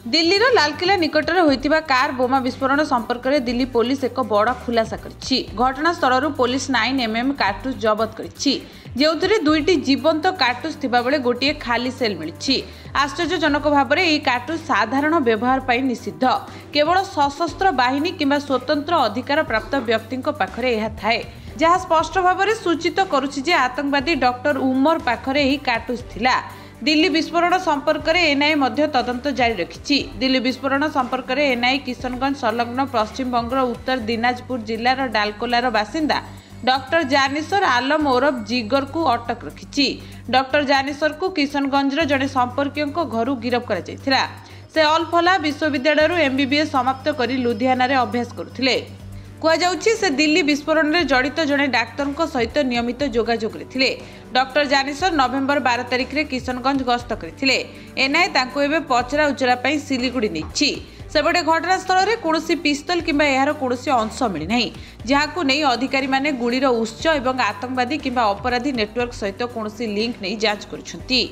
दिल्लीर लालकिला निकटर होइतिबा कार बोमा विस्फोरण संपर्क में दिल्ली पुलिस एक बड़ खुलासा करिछि। घटनास्थल पुलिस 9mm कार्टुज जबत करिछि, जेउथिरे दुईटी जीवंत कार्टुज थिबा बेले गोटिए खाली सेल मिलिछि। आश्चर्यजनक भाव में यह कार्टुज साधारण व्यवहार पर निषिद्ध, केवल सशस्त्र बाहिनी किंबा स्वतंत्र अधिकार प्राप्त व्यक्ति पाखरे यह थाए, जहाँ स्पष्ट भाव में सूचित करुछि जे आतंकवादी डॉक्टर उमर पाखरे यह कार्टुज थिला। दिल्ली विस्फोरण संपर्क में एनआईए मध्य तदंत जारी रखिछि। दिल्ली विस्फोरण संपर्क में एनआईए किशनगंज संलग्न पश्चिम बंगर उत्तर दिनाजपुर जिलार डालकोलार बासिंदा डॉक्टर जानिसर आलम ओरफ जिगर को अटक रखिछि। डॉक्टर जानिसर को किशनगंजर जड़े संपर्कियों घर गिरफ कर से अल फला विश्वविद्यालय एमबीबीएस समाप्त कर लुधियाना रे अभ्यास करुथिले। कुआଯାଉଛି से दिल्ली विस्फोरण में जड़ित जड़े डाक्तर सहित नियमित जोगाजोग थे। डॉक्टर जानिसर नवेम्बर 12 तारिख में किशनगंज गस्त करते। एनआईए तांको एबे पचरा उचरा पाई सिलीगुड़ी नहीं। सेबटे घटनास्थल में कौन पिस्तल किंबा यार कौन अंश मिलना, जहां नहीं अधिकारी माने गुड़ीर उत्स और आतंकवादी किंबा अपराधी नेटवर्क सहित कौन लिंक नहीं जांच करुछंती।